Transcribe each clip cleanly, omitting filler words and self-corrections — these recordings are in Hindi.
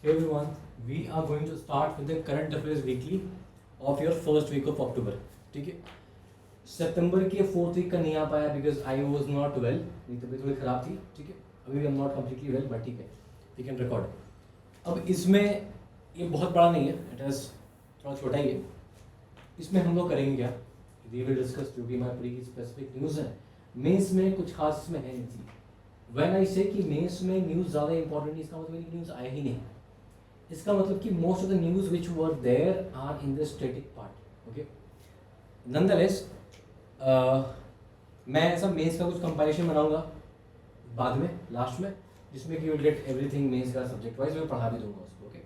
Everyone, we are going to start with the current affairs weekly of your first week of October. ठीक है, सितंबर के 4th वीक का नहीं आ पाया because I was not well, मेरी तबीयत थोड़ी ख़राब थी. ठीक है, अभी भी I am not completely well but ठीक है, वी कैन रिकॉर्ड. अब इसमें ये बहुत बड़ा नहीं है, इट इज़ थोड़ा छोटा ही है. इसमें हम लोग करेंगे क्या, वी विल डिस्कस जो भी हमारी पूरी स्पेसिफिक न्यूज़ है. मेंस में कुछ खास इसमें है नहीं थी. व्हेन आई से कि मेंस में न्यूज़ ज़्यादा इंपॉर्टेंट नहीं, इसका मतलब है कि न्यूज़ आया ही नहीं. इसका मतलब कि most of the news which were there are in the static part. Okay, nonetheless मैं ऐसा मेंस का कुछ कंपाइलेशन बनाऊंगा बाद में लास्ट में, जिसमें कि you will get everything mains का सब्जेक्ट वाइज. मैं पढ़ा भी दूंगा उसको. ओके,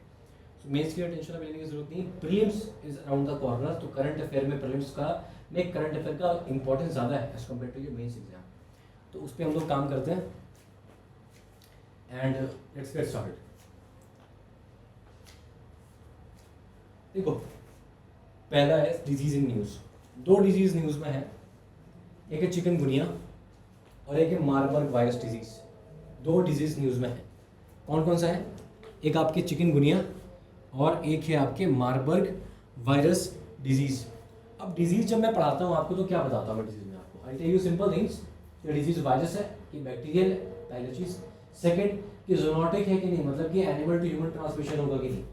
सो मेंस की टेंशन अभी लेने की जरूरत नहीं. Prelims is around the corner, तो करंट अफेयर में प्रीलिम्स का में करंट अफेयर का इंपॉर्टेंस ज़्यादा है as compared to your mains exam. तो उस पर हम लोग काम करते हैं एंड लेट्स गेट स्टार्टेड. देखो, पहला है डिजीज इन न्यूज़. दो डिजीज न्यूज़ में है, एक है चिकनगुनिया और एक है मार्बर्ग वायरस डिजीज. दो डिजीज न्यूज़ में है. कौन कौन सा है? एक आपके चिकनगुनिया और एक है आपके मार्बर्ग वायरस डिजीज. अब डिजीज जब मैं पढ़ाता हूँ आपको तो क्या बताता हूँ मैं डिजीज में आपको? I tell you simple things. ये डिजीज वायरस है कि बैक्टीरियल है, पहली चीज़. सेकेंड कि जूनोटिक है कि नहीं, मतलब कि एनिमल टू ह्यूमन ट्रांसमिशन होगा कि नहीं.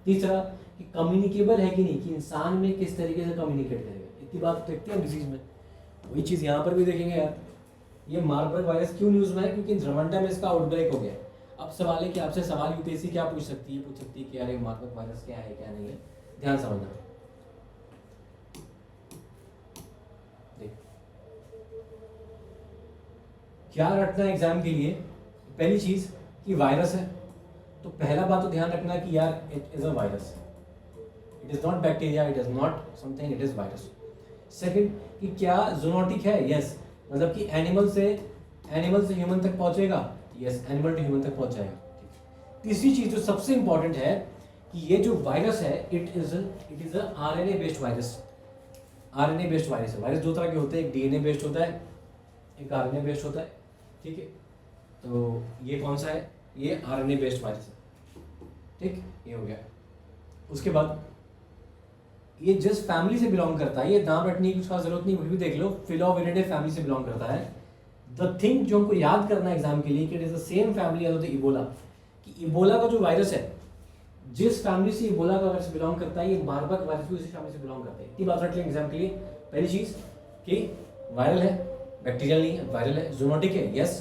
तीसरा कि कम्युनिकेबल है कि नहीं, कि इंसान में किस तरीके से कम्युनिकेट करेगा. इतनी बात देखते हैं डिजीज में. वही चीज़ यहाँ पर भी देखेंगे यार. ये मार्बर्ग वायरस क्यों न्यूज़ में है? क्योंकि रवांडा में इसका आउटब्रेक हो गया. अब सवाल है कि आपसे सवाल यूपीएससी क्या पूछ सकती है कि यार ये मार्बर्ग वायरस क्या है क्या नहीं है. ध्यान समझना. देख, क्या रखना है एग्जाम के लिए? पहली चीज़ कि वायरस है, तो पहला बात तो ध्यान रखना कि यार it is a virus. It is not bacteria, it is not something, it is virus. Second कि क्या जूनोटिक है? यस, मतलब कि एनिमल से ह्यूमन तक पहुंचेगा. यस, एनिमल टू ह्यूमन तक पहुंच जाएगा. तीसरी चीज जो सबसे इंपॉर्टेंट है कि ये जो वायरस है it is a RNA based virus. RNA based virus है. वायरस दो तरह के होते हैं, एक डीएनए बेस्ड होता है, एक आरएनए बेस्ड होता है. ठीक है, तो ये कौन सा है? ये आरएनए बेस्ड वायरस है. ठीक, ये हो गया. उसके बाद ये जिस फैमिली से बिलोंग करता है, ये नाम रखने की कुछ खास जरूरत नहीं, भी देख लो, फिलोविरिडे फैमिली से बिलोंग करता है. द थिंग जो हमको याद करना है एग्जाम के लिए कि it is the same family as the Ebola. कि इबोला का जो वायरस है, जिस फैमिली से इबोला का वायरस बिलोंग करता है, ये मार्बर्ग वायरस भी उसी फैमिली से बिलोंग करता है. इतनी बात रख लें एग्जाम के लिए. पहली चीज कि वायरल है, बैक्टीरियल नहीं है, वायरल है. जूनोटिक है, यस.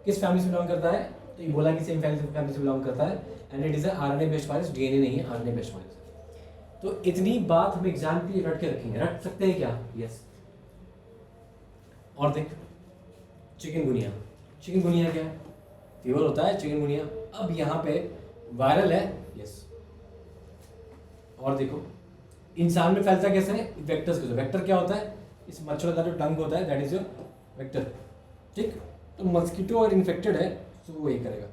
किस फैमिली से बिलोंग करता है? तो इबोला की सेम फैमिली से बिलोंग करता है. And it is a RNA based virus, DNA नहीं है, आरएनए बेस्ड वायरस. तो इतनी बात हम एग्जाम के लिए रट के रखेंगे. रख सकते हैं क्या? यस. और देख, चिकनगुनिया. चिकनगुनिया क्या है? फीवर होता है चिकनगुनिया. अब यहाँ पे वायरल है, यस. और देखो, इंसान में फैलता कैसे है? वेक्टर्स के थ्रू. वेक्टर क्या होता है? इस मच्छर का जो डंक होता है दैट इज योर वेक्टर. ठीक, तो मस्कीटो अगर इन्फेक्टेड है तो वो ये करेगा.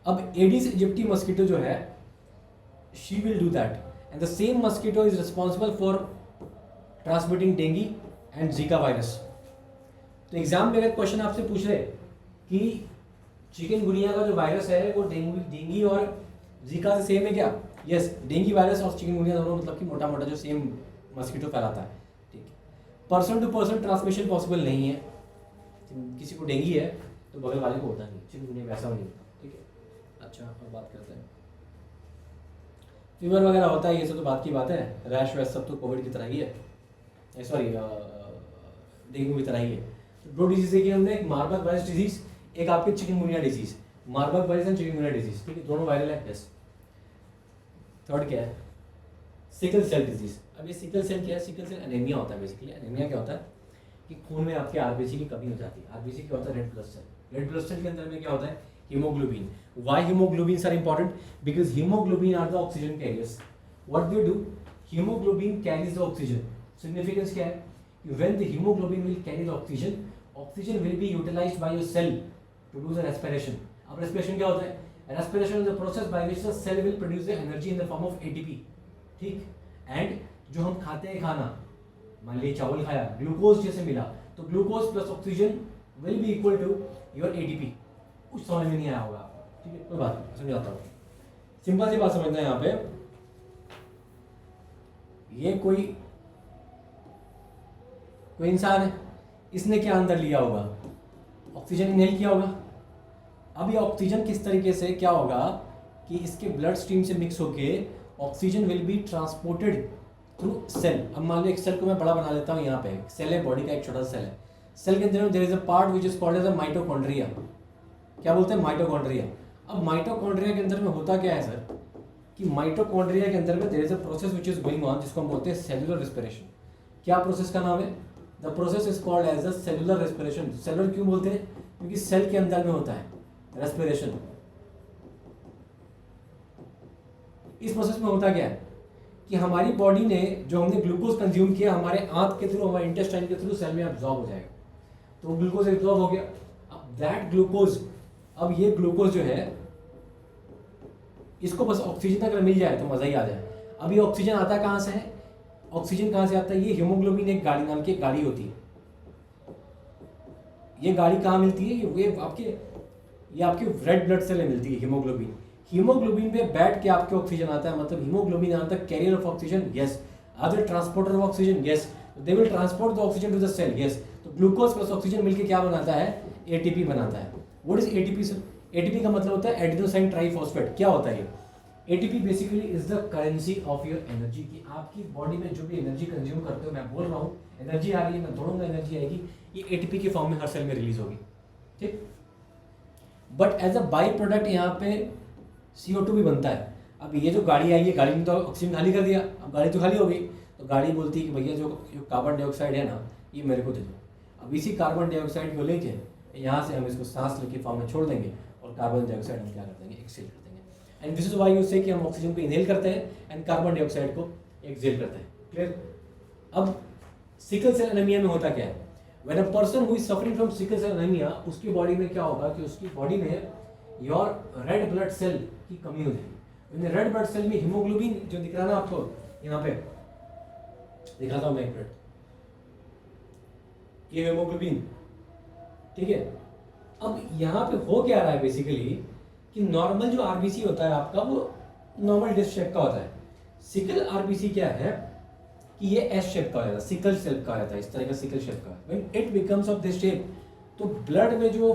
अब एडिस इजिप्टी मस्कीटो जो है, she will do that, and the same mosquito is responsible for transmitting dengue and zika virus. तो एग्जाम में अगर क्वेश्चन आपसे पूछ रहे कि चिकनगुनिया का जो वायरस है वो डेंगी और जीका से सेम है क्या? यस, डेंगी वायरस और चिकनगुनिया दोनों मतलब कि मोटा मोटा जो सेम मस्कीटो फैलाता है. ठीक है, person to person transmission possible नहीं है. किसी को डेंगी है तो बगल वाले को होता नहीं. चिकनगुनिया वैसा नहीं होता. ठीक है, अच्छा, और बात करते हैं. फीवर वगैरह होता है, ये सब तो बात की बात है. रैश वैश सब तो कोविड की तरह ही है, सॉरी डेंगू की तरह ही है. तो दो डिजीज है कि हमने, एक मार्बर्ग वायरस डिजीज, एक आपके chikungunya disease. Marburg virus and chikungunya disease. ठीक है, दोनों वायरल है. यस. थर्ड क्या है? Sickle cell disease. अब ये सिकल सेल क्या है? सिकल सेल एनीमिया होता है. बेसिकली एनीमिया क्या होता है कि खून में आपके आरबीसी की कमी हो जाती है. आरबीसी क्या होता है? Red blood cell. Red blood cell के अंदर में क्या होता है? hemoglobin. Why hemoglobins are important? Because hemoglobin are the oxygen carriers. What they do? Hemoglobin carries the oxygen. Significance क्या है? When the hemoglobin will carry the oxygen, oxygen will be utilized by your cell to do the respiration. अब respiration क्या होता है? Respiration is the process by which the cell will produce the energy in the form of ATP. ठीक? And जो हम खाते हैं खाना, मान लीजिए चावल खाया, ग्लूकोज जैसे मिला, तो glucose plus oxygen will be equal to your ATP. कुछ समझ में नहीं आया होगा आपको, ठीक है, कोई बात नहीं, समझाता हूँ। सिंपल सी बात समझना है यहाँ पे, ये कोई इंसान है, इसने क्या अंदर लिया होगा, ऑक्सीजन इनहेल किया होगा। अब ये ऑक्सीजन किस तरीके से क्या होगा कि इसके ब्लड स्ट्रीम से मिक्स होके oxygen will be transported through cell. अब मान लो एक सेल को मैं बड़ा बना लेता हूँ, यहाँ पे सेल है, बॉडी का एक छोटा सा सेल है। सेल के अंदर there is a part which is called as a mitochondria. क्या बोलते हैं, माइटोकॉन्ड्रिया। अब माइटोकॉन्ड्रिया के अंदर में होता क्या है सर, कि माइटोकॉन्ड्रिया के अंदर में there is a process which is going on, जिसको हम बोलते हैं सेलुलर रेस्पिरेशन। क्या प्रोसेस का नाम है, the process is called as a cellular respiration. Cellular क्यों बोलते हैं, क्योंकि सेल के अंदर में होता है रेस्पिरेशन। इस प्रोसेस में होता क्या है कि हमारी बॉडी ने जो हमने ग्लूकोज कंज्यूम किया, हमारे आंत के थ्रू, हमारे इंटेस्टाइन के थ्रू सेल में एब्जॉर्ब हो जाएगा। तो ग्लूकोज एब्जॉर्ब हो गया। अब दैट ग्लूकोज, अब ये ग्लूकोज जो है, इसको बस ऑक्सीजन अगर मिल जाए तो मजा ही आ जाए। अब ये ऑक्सीजन आता है कहाँ से है, ऑक्सीजन कहाँ से आता है, ये हीमोग्लोबिन एक गाड़ी नाम की एक गाड़ी होती है। ये गाड़ी कहाँ मिलती है, ये आपके रेड ब्लड सेल में मिलती है हीमोग्लोबिन। हीमोग्लोबिन पे बैठ के आपके ऑक्सीजन आता है, मतलब हीमोग्लोबिन आता है carrier of oxygen, yes. Are the transporter of oxygen, yes. They will transport the oxygen to the cell, yes. तो ग्लूकोज प्लस ऑक्सीजन मिलकर क्या बनाता है, एटीपी बनाता है। What is ATP sir, ATP का मतलब होता है एडेनोसाइन ट्राइफॉस्फेट। क्या होता है ये, ATP basically is the currency of your energy. की आपकी बॉडी में जो भी एनर्जी कंज्यूम करते हो, मैं बोल रहा हूँ एनर्जी आ रही है, मैं दौड़ूंगा एनर्जी आएगी, ये एटीपी के फॉर्म में हर सेल में रिलीज होगी, ठीक। But as a by product यहाँ पे CO2 भी बनता है। अब ये जो गाड़ी आई है, गाड़ी ने तो ऑक्सीजन खाली कर दिया, अब गाड़ी तो खाली हो गई, तो गाड़ी बोलती है कि भैया जो कार्बन डाइऑक्साइड है ना, ये मेरे को दे दो। अब इसी कार्बन डाइऑक्साइड को लेके यहाँ से हम इसको सांस लेके फॉर्म में छोड़ देंगे, और कार्बन डाइऑक्साइड हम क्या कर देंगे, एक्सहेल कर देंगे। And this is why you से कि हम ऑक्सीजन को इनहेल करते हैं एंड कार्बन डाइऑक्साइड को एक्सहेल करते हैं, क्लियर। अब सिकल सेल एनीमिया में होता क्या है, when a person who is suffering from sickle cell anaemia, उसकी बॉडी में क्या होगा कि उसकी बॉडी में योर रेड ब्लड सेल की कमी हो जाएगी। रेड ब्लड सेल में हीमोग्लोबिन जो दिख रहा है ना आपको, यहाँ पे दिखाता हूँ मैं एक मिनट, ये हीमोग्लोबिन, ठीक है। अब यहाँ पे हो क्या रहा है बेसिकली कि नॉर्मल जो आरबीसी होता है आपका, वो नॉर्मल डिस्क शेप का होता है। सिकल आरबीसी क्या है कि ये एस शेप का हो जाता है, सिकल शेप का हो जाता है, इस तरह का सिकल शेप का। When it becomes of this shape, तो ब्लड में जो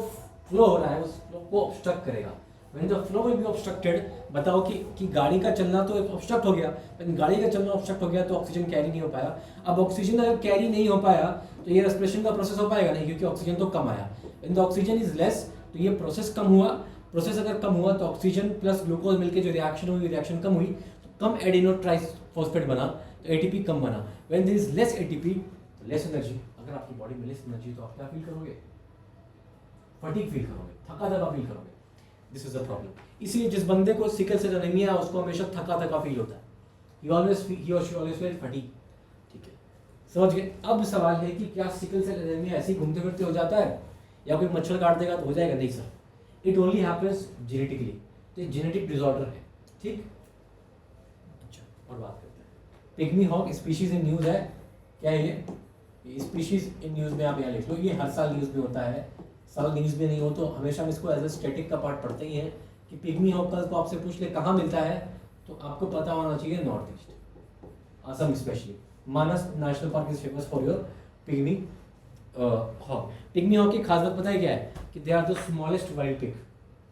फ्लो हो रहा है उस फ्लो को ऑब्स्ट्रक्ट करेगा। When the flow will be obstructed, बताओ कि गाड़ी का चलना तो ऑब्स्ट्रक्ट हो गया, व्हेन गाड़ी का चलना ऑब्स्ट्रक्ट हो गया तो ऑक्सीजन कैरी नहीं हो पाया। अब ऑक्सीजन अगर कैरी नहीं हो पाया तो ये रेस्पिरेशन का प्रोसेस हो पाएगा नहीं, क्योंकि ऑक्सीजन तो कम आया। When the oxygen is less, तो ये प्रोसेस कम हुआ। प्रोसेस अगर कम हुआ तो ऑक्सीजन प्लस ग्लूकोज मिलकर जो रिएक्शन हुई, रिएक्शन कम हुई, तो कम एडिनो ट्राइफॉस्फेट बना, तो एटीपी कम बना। When there is less ATP, तो लेस एनर्जी। अगर आपकी बॉडी में लेस एनर्जी तो आप क्या फील करोगे, फटीग फील करोगे, थका थका फील करोगे। This is the problem. इसलिए जिस बंदे को सिकल सेल एनीमिया है उसको हमेशा थका थका फील होता है, ही और शी ऑलवेज फील फटीग, ठीक है, समझ गए। अब सवाल है कि क्या सिकल सेल एनीमिया ऐसे ही घूमते फिरते हो जाता है, या कोई मच्छर काट देगा तो हो जाएगा, नहीं sir, it only happens genetically. तो ये जेनेटिक डिसऑर्डर है, ठीक। अच्छा, और बात करते हैं pygmy hog species in news है, क्या है ये स्पीशीज इन न्यूज़ में आप यहाँ लिख लो, ये हर साल न्यूज़ में होता है। साल न्यूज़ में नहीं हो तो हमेशा हम इसको एज ए स्टैटिक का पार्ट पढ़ते ही हैं कि पिग्मी हॉग का को आपसे पूछ ले कहाँ मिलता है, तो आपको पता होना चाहिए north east, Assam specially. Manas national park is famous for your pygmy hog. Pygmy hog की खास बात पता है क्या है कि they are the smallest wild pig,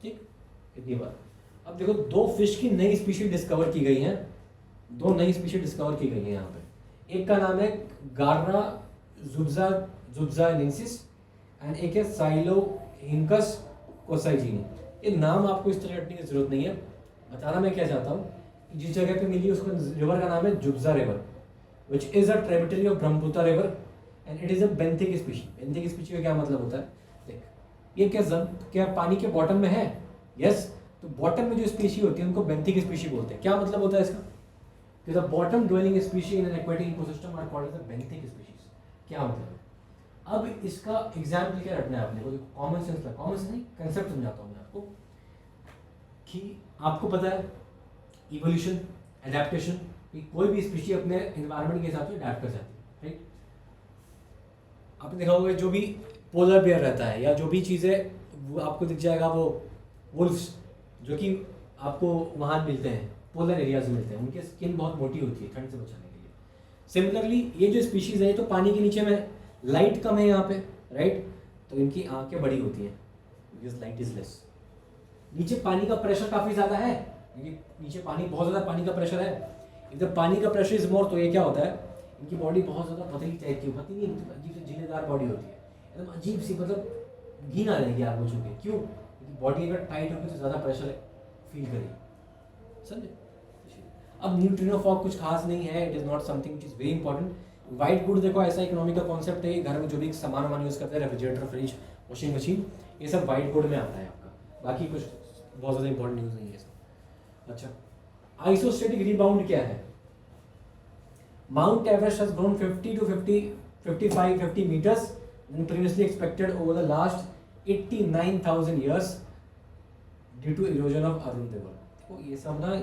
ठीक, इतनी बात। अब देखो, दो फिश की नई स्पीशीज डिस्कवर की गई हैं, दो नई स्पीशीज डिस्कवर की गई हैं यहाँ पे। एक का नाम है गार्रा जुब्जाइनेंसिस एंड एक है साइलोहिंकस कोसाइजीनी। ये नाम आपको इस तरह रटने की जरूरत नहीं है। बताना मैं क्या चाहता हूँ, जिस जगह पे मिली उसको रिवर का नाम है जुब्जा river, which is a tributary of Brahmaputra river and it is a benthic species. Benthic species का क्या मतलब होता है, देख, ये क्या पानी के बॉटम में है, यस। तो बॉटम में जो स्पीशी होती है उनको बेंथिक स्पीशी बोलते हैं। क्या मतलब होता है इसका, कि the bottom dwelling species in an aquatic ecosystem are called as the benthic species. क्या मतलब है, अब इसका एग्जाम्पल क्या रखना है अपने को, कॉमन सेंस का, कॉमन सेंस नहीं, कंसेप्ट समझाता हूँ मैं आपको। कि आपको पता है इवोल्यूशन, एडेप्टेशन, कोई भी स्पीशी अपने एनवायरनमेंट के हिसाब से अडेप्ट कर जाती है, राइट। आपने देखा होगा जो भी पोलर बेयर रहता है, या जो भी चीज़ें वो आपको दिख जाएगा, वो वुल्फ्स जो कि आपको वहाँ मिलते हैं, पोलर एरियाज में मिलते हैं, उनकी स्किन बहुत मोटी होती है ठंड से बचाने के लिए। सिमिलरली ये जो स्पीशीज़ है ये तो पानी के नीचे में, लाइट कम है यहाँ पे, राइट, तो इनकी आँखें बड़ी होती हैं बिकॉज लाइट इज लेस। नीचे पानी का प्रेशर काफ़ी ज़्यादा है, नीचे पानी, बहुत ज़्यादा पानी का प्रेशर है। इधर पानी का प्रेशर इज मोर, तो ये क्या होता है, इनकी बॉडी बहुत ज़्यादा पतली टाइप की, पतली नहीं, अजीब से झीलेदार बॉडी होती है, एकदम अजीब सी, मतलब घी ना रहेगी आपको छू के। क्यों? क्योंकि बॉडी अगर टाइट होगी तो ज़्यादा प्रेशर फील करेगी, समझे। अब न्यूट्रिनो फॉग कुछ खास नहीं है, it is not something which is very important. White good देखो ऐसा इकोनॉमिक का कॉन्सेप्ट है, घर में जो भी सामान वामान यूज़ करते हैं, रेफ्रिजरेटर, फ्रिज, वॉशिंग मशीन, ये सब वाइट गुड में आता है आपका, बाकी कुछ बहुत ज़्यादा इंपॉर्टेंट न्यूज़ नहीं है इसका। अच्छा, आइसोस्टैटिक रिबाउंड क्या है? Mount Everest has grown 50 to 50 meters than previously expected over the last 89,000 years due to erosion of Arun River। तो ये सब ना,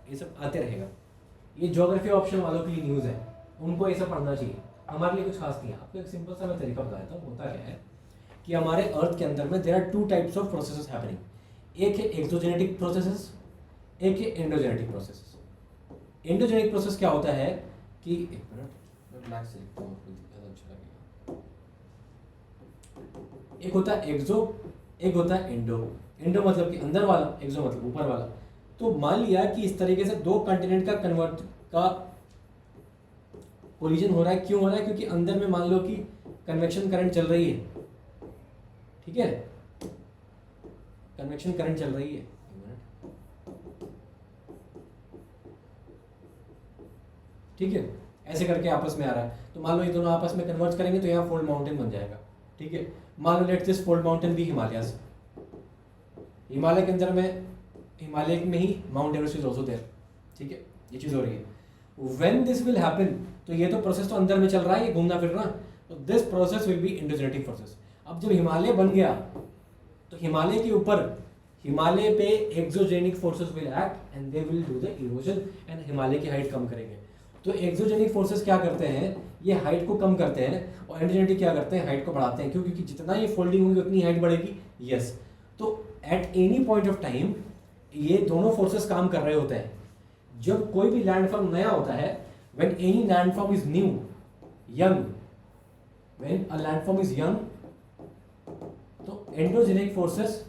ये सब आते रहेगा। ये ज्योग्राफी ऑप्शन वालों के लिए न्यूज़ है, उनको ये सब पढ़ना चाहिए, हमारे लिए कुछ खास नहीं है। आपको एक सिंपल सा मैं तरीका बताता हूँ। होता क्या है कि हमारे अर्थ के अंदर में there are 2 types of processes happening, एक है एक्सोजेनेटिक प्रोसेसेस, एक है एंडोजेनेटिक प्रोसेसेस। एंडोजेनिक प्रोसेस क्या होता है कि, एक मिनट ब्लैक से लिखता हूँ, ज़्यादा अच्छा लगेगा। एक होता है एक्सो, एक होता है एंडो। एंडो मतलब कि अंदर वाला, एक्सो मतलब ऊपर वाला। तो मान लिया कि इस तरीके से 2 कंटिनेंट का कन्वर्ट का कोलिजन हो रहा है। क्यों हो रहा है? क्योंकि अंदर में मान लो कि कन्वेक्शन करंट चल रही है, ठीक है, कन्वेक्शन करंट चल रही है, ठीक है, ऐसे करके आपस में आ रहा है। तो मान लो ये दोनों आपस में कन्वर्ट करेंगे तो यहाँ फोल्ड माउंटेन बन जाएगा, ठीक है। मान लो लेट्स दिस फोल्ड माउंटेन भी हिमालयस, हिमालय के अंदर में, हिमालय में ही mount Everest is also there, ठीक है, ये चीज़ हो रही है। व्हेन दिस विल हैपन, तो ये तो प्रोसेस तो अंदर में चल रहा है, ये घूमना फिरना, तो this process will be endogenetic process. अब जब हिमालय बन गया तो हिमालय के ऊपर, हिमालय पे exogenic forces will act and they will do the erosion and Himalaya की हाइट कम करेंगे। तो एक्सोजेनिक फोर्सेस क्या करते हैं, ये हाइट को कम करते हैं, और एंडोजेनिक क्या करते हैं, हाइट को बढ़ाते हैं। क्यों? क्योंकि जितना ये फोल्डिंग होगी उतनी हाइट बढ़ेगी। यस, तो at any point of time ये दोनों फोर्सेस काम कर रहे होते हैं। जब कोई भी लैंडफॉर्म नया होता है, when any landform is new, young, when a landform is young, तो endogenic forces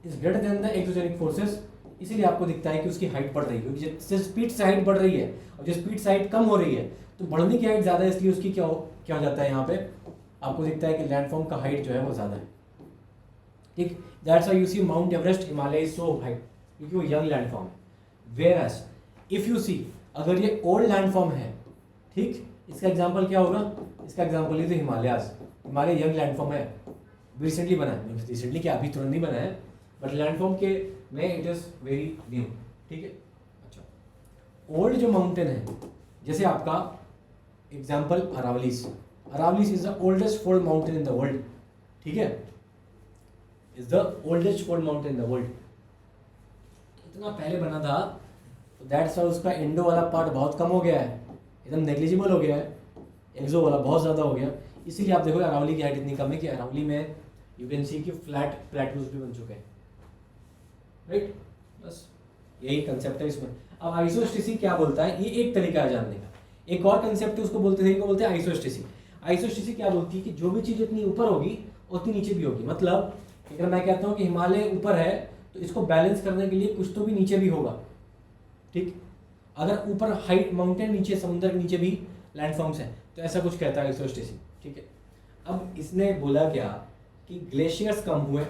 is greater than the exogenic forces. इसीलिए आपको दिखता है कि उसकी हाइट बढ़ रही है, क्योंकि जिस स्पीड से हाइट बढ़ रही है और जो स्पीड से हाइट कम हो रही है, तो बढ़ने की हाइट ज़्यादा है, इसलिए उसकी क्या हो जाता है, यहाँ पे आपको दिखता है कि लैंडफॉर्म का हाइट जो है वो ज़्यादा है, ठीक। That's why you see Mount Everest, Himalaya is so high, क्योंकि वो यंग लैंडफॉर्म है। वेयरएज इफ यू सी, अगर ये ओल्ड लैंडफॉर्म है, ठीक, इसका एग्जाम्पल क्या होगा, इसका एग्जाम्पल ये तो हिमालयाज, हिमालय यंग लैंडफॉर्म है, रिसेंटली बना है, रिसेंटली क्या, अभी तुरंत नहीं बना है, बट लैंडफॉर्म के में इट इज़ वेरी न्यू, ठीक है। अच्छा, ओल्ड जो माउंटेन है, जैसे आपका example Aravallis, Aravallis is the oldest fold mountain in the world, ठीक है, is the oldest fold mountain in the world. इतना पहले बना था, तो दैट्स वाई उसका इंडो वाला पार्ट बहुत कम हो गया है, एकदम नेग्लिजिबल हो गया है, एक्सो वाला बहुत ज़्यादा हो गया। इसीलिए आप देखो अरावली की हाइट इतनी कम है कि अरावली में यू कैन सी कि फ्लैट प्लेटूज भी बन चुके हैं, राइट। बस यही कंसेप्ट है इसमें। अब आइसोस्टेसी क्या बोलता है, ये एक तरीका है जानने का। एक और कंसेप्ट है, उसको बोलते हैं आइसोस्टेसी। आइसोस्टेसी क्या बोलती है कि जो भी चीज़ जितनी ऊपर होगी उतनी नीचे भी होगी। मतलब अगर मैं कहता हूँ कि हिमालय ऊपर है, तो इसको बैलेंस करने के लिए कुछ तो भी नीचे भी होगा, ठीक। अगर ऊपर हाइट माउंटेन, नीचे समुद्र के नीचे भी लैंडफॉर्म्स हैं, तो ऐसा कुछ कहता है आइसोस्टेसी, ठीक है। अब इसने बोला क्या कि ग्लेशियर्स कम हुए,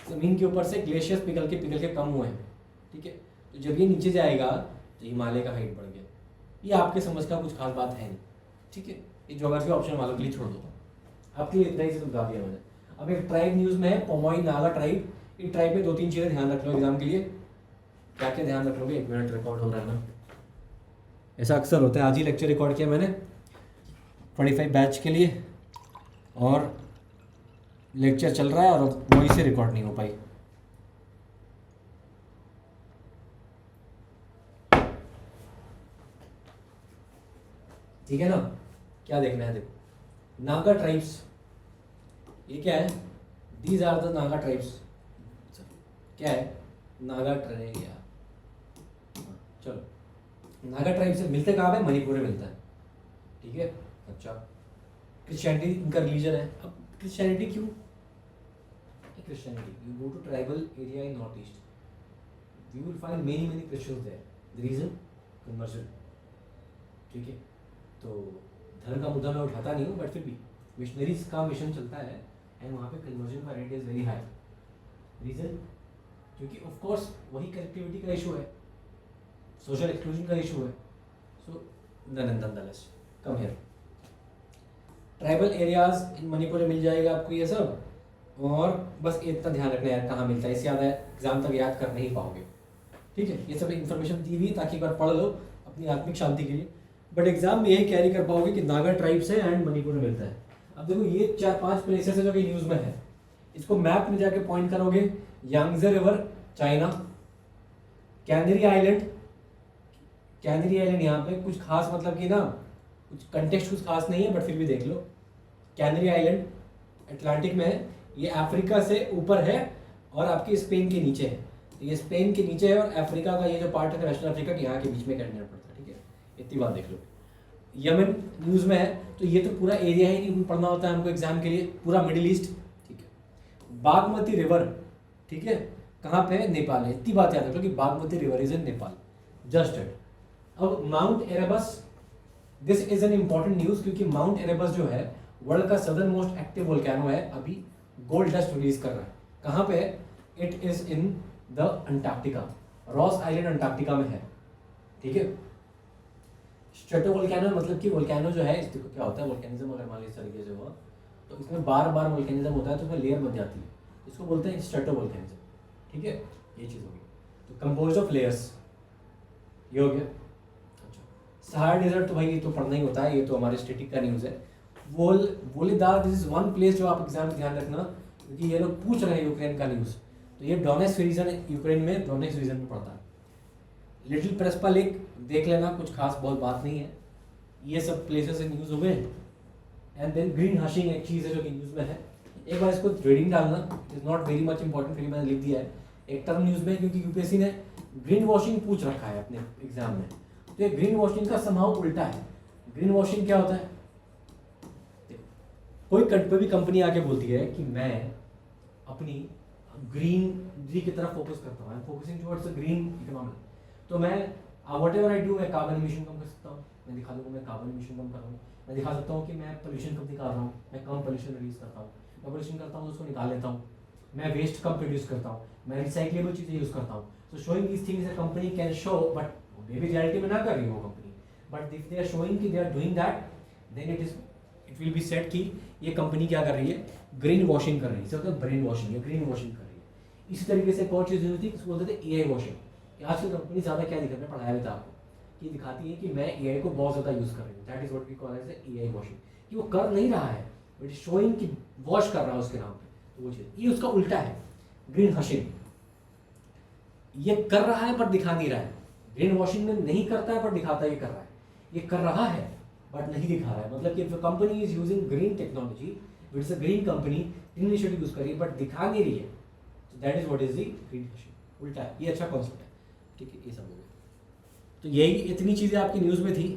ज़मीन के ऊपर से ग्लेशियर्स पिघल के कम हुए हैं, ठीक है। तो जब ये नीचे जाएगा तो हिमालय का हाइट बढ़ गया। ये आपके समझ का कुछ खास बात है नहीं, ठीक है। ये ज्योग्राफी ऑप्शन वालों के लिए छोड़ दो, आपके लिए इतना ही से बता दिया मैंने। अब एक ट्राइब न्यूज़ में है, पौमाई नागा ट्राइब। इस ट्राइब में 2-3 चीज़ें ध्यान रख लो एग्जाम के लिए। क्या क्या ध्यान रख लोगे? 1 मिनट, रिकॉर्ड हो रहा है ना, ऐसा अक्सर होता है। आज ही लेक्चर रिकॉर्ड किया मैंने 45 बैच के लिए, और लेक्चर चल रहा है और वही से रिकॉर्ड नहीं हो पाई। ठीक है ना, क्या देखना है? देखो, नागा ट्राइब्स ये क्या है? These are the Naga tribes. क्या है? नागा ट्राइब या चलो नागा ट्राइब से मिलते कहाँ पे? मणिपुर में मिलता है, ठीक है। अच्छा, क्रिश्चियनिटी इनका रिलीजन है। अब क्रिश्चियनिटी क्यों? Christianity, you go to tribal area in north east, you will find many Christians there. The reason? Conversion. ठीक है, तो धर्म का मुद्दा मैं उठाता नहीं हूँ, बट फिर भी मिशनरीज का मिशन चलता है एंड वहाँ पे कन्वर्जन का rate is very high. Reason? क्योंकि ऑफ कोर्स वही कनेक्टिविटी का इशू है, सोशल एक्सक्लूजन का इशू है। So nonetheless come here. Tribal areas in Manipur में मिल जाएगा आपको ये सब, और बस इतना ध्यान रखना यार कहाँ मिलता है, इससे ज़्यादा एग्जाम तक याद कर नहीं पाओगे, ठीक है। ये सब इन्फॉर्मेशन दी हुई ताकि एक बार पढ़ लो अपनी आत्मिक शांति के लिए, बट एग्जाम में यही कैरी कर पाओगे कि नागा ट्राइब से एंड मणिपुर में मिलता है। अब देखो ये 4-5 प्लेसेस है जो कि न्यूज़ में है, इसको मैप में जाके पॉइंट करोगे, Yangtze river China, canary island यहाँ पे कुछ खास मतलब कि ना कुछ कंटेक्स्ट कुछ खास नहीं है, बट फिर भी देख लो। कैनरी आइलैंड अटलांटिक में है, ये अफ्रीका से ऊपर है और आपके स्पेन के नीचे है। तो ये स्पेन के नीचे है और अफ्रीका का ये जो पार्ट है वेस्टर्न अफ्रीका के यहाँ के बीच में करना पड़ता है, ठीक है। इतनी बात देख लो। यमन न्यूज़ में है, तो ये तो पूरा एरिया ही नहीं पढ़ना होता है हमको एग्जाम के लिए, पूरा मिडिल ईस्ट, ठीक है। बागमती रिवर, ठीक है, कहाँ पे है? नेपाल है। इतनी बात याद रखो कि Bagmati river is in Nepal, just it. अब mount Erebus, this is an important news क्योंकि माउंट एरेबस जो है वर्ल्ड का सदर्न मोस्ट एक्टिव वोल्केनो है, अभी गोल्ड डस्ट रिलीज कर रहा है। कहाँ पे है? It is in the Antarctica, Ross island Antarctica में है, ठीक है। स्ट्रेटो वोल्केनो मतलब कि वोल्केनो जो है, इसको क्या होता है वोल्केनिज्म अगर मान लीजिए इस तरीके से हुआ तो इसमें बार बार वोल्केनिज्म होता है तो उसमें लेयर बन जाती है, इसको बोलते हैं स्ट्रेटो वोल्केनिज्म, ठीक है। ये चीज़ होगी, तो कंपोज ऑफ लेयर्स, ये हो गया। अच्छा, सहारा डेजर्ट तो भाई ये तो पढ़ना ही होता है, ये तो हमारे स्टेटिक का न्यूज़ है। वोहलेदार, दिस इज वन प्लेस जो आप एग्जाम में ध्यान रखना क्योंकि ये लोग पूछ रहे हैं यूक्रेन का न्यूज़, तो ये डोनेट्स्क रीजन है, यूक्रेन में डोनेट्स्क रीजन में पड़ता है। लिटिल प्रेस्पा लेक देख लेना, कुछ खास बहुत बात नहीं है। ये सब प्लेसेस न्यूज़ हो गए। एंड देन ग्रीन हशिंग एक चीज़ है जो कि न्यूज़ में है, एक बार इसको रीडिंग डालना, it is not very much important, फिर मैंने लिख दिया है एक टर्म न्यूज़ में क्योंकि यूपीएससी ने ग्रीन वॉशिंग पूछ रखा है अपने एग्जाम में, तो ये ग्रीन वॉशिंग का समहाउ उल्टा है। ग्रीन वॉशिंग क्या होता है? कोई भी कंपनी आके बोलती है कि मैं अपनी ग्रीनरी की तरफ फोकस करता हूँ, I am focusing towards the green economy, तो मैं व्हाटएवर आई डू, मैं कार्बन एमिशन कम कर सकता हूँ, मैं दिखा दूँगा मैं कार्बन एमिशन कम कर रहा हूँ, मैं दिखा सकता हूँ कि मैं पोल्यूशन कम निकाल रहा हूँ, मैं कम पोल्यूशन रिलीज करता हूँ, मैं पोल्यूशन करता हूँ उसको निकाल लेता हूँ, मैं वेस्ट कम प्रोड्यूस करता हूँ, मैं रिसाइक्लेबल चीज़ें यूज़ करता हूँ। So showing these things a company can show, but may be reality में ना कर रही हो company, but if they are showing कि they are doing that, then it will be set कि ये कंपनी क्या कर रही है, ग्रीन वॉशिंग कर रही है, मतलब ब्रेन वॉशिंग या ग्रीन वॉशिंग कर रही है। इसी तरीके से एक और चीज़ होती है, बोलते थे एआई वॉशिंग। आज की कंपनी ज़्यादा क्या दिखाती है, पढ़ाया भी था आपको, कि दिखाती है कि मैं एआई को बहुत ज़्यादा यूज़ कर रही हूँ, that is what we call as AI washing, कि वो कर नहीं रहा है बट शोइंग कि वॉश कर रहा है उसके नाम पे, तो वो चीज़ ये उसका उल्टा है। ग्रीन हशिंग, ये कर रहा है पर दिखा नहीं रहा है, ग्रीन वॉशिंग में नहीं करता है पर दिखाता है ये कर रहा है, ये कर रहा है बट नहीं दिखा रहा है। मतलब कि if company is using green technology, it's a green company, green initiative use कर रही है बट दिखा नहीं रही है, तो that is what is the green hushing, उल्टा है। ये अच्छा कॉन्सेप्ट है, ठीक है, ये सब हो गया। तो यही इतनी चीज़ें आपकी न्यूज़ में थी।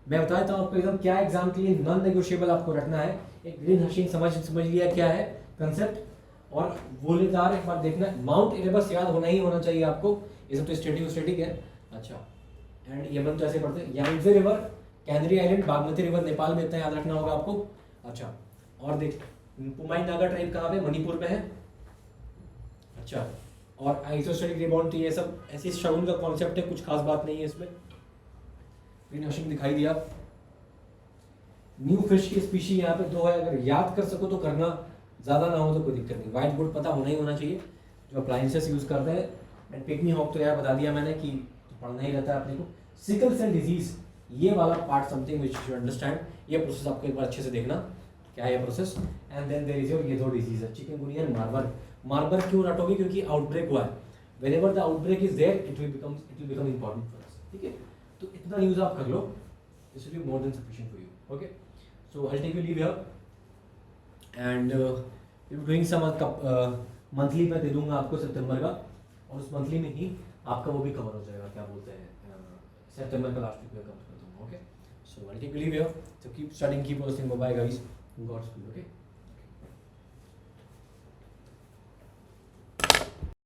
मैं बता देता हूँ आपको एकदम क्या एग्जाम के लिए नॉन नेगोशिएबल आपको रखना है। एक ग्रीन हशिंग समझ लिया क्या है कंसेप्ट, और वोहलेदार एक बार देखना, माउंट एरेबस याद होना ही होना चाहिए आपको, ये सब तो स्टेटिक है। अच्छा, एंड यमन तो ऐसे पढ़ते हैं, Yangtze river, canary island, Bagmati river Nepal में, इतना याद रखना होगा आपको। अच्छा, और देख पुमाई नागा ट्राइब कहाँ पे, मणिपुर में है। अच्छा, और आइसोस्टेटिक रिबाउंड, तो ये सब ऐसी शगुन का कॉन्सेप्ट है, कुछ खास बात नहीं है इसमें। ग्रीन हशिंग दिखाई दिया। न्यू फिश की स्पीशी यहाँ पे 2 है, अगर याद कर सको तो करना, ज़्यादा ना हो तो कोई दिक्कत नहीं। वाइट बोर्ड पता होना ही होना चाहिए जो अप्लायंसेस यूज़ करते हैं। एंड पिग्मी हॉग तो यार बता दिया मैंने कि पढ़ना ही रहता है अपने को। सिकल सेल डिजीज, ये वाला part something which you understand, ये प्रोसेस आपको एक बार अच्छे से देखना क्या है ये process. And then there is your, ये 2 डिजीज है, चिकनगुनिया एंड मार्बर्ग। मार्बर्ग क्यों रटोगे, क्योंकि आउटब्रेक हुआ है। Whenever the outbreak is there it will become important for us, ठीक है। तो इतना न्यूज़ आप कर लो, this will be more than sufficient for you, okay. So I take you leave here, and doing some monthly मैं दे दूंगा आपको सितंबर का, और उस मंथली में ही आपका वो भी कवर हो जाएगा, क्या बोलते हैं सितंबर का लास्ट वीक में कवर कर दूंगा. Okay, so I take leave here, so keep studying, keep listening, bye bye guys, God speed. Okay.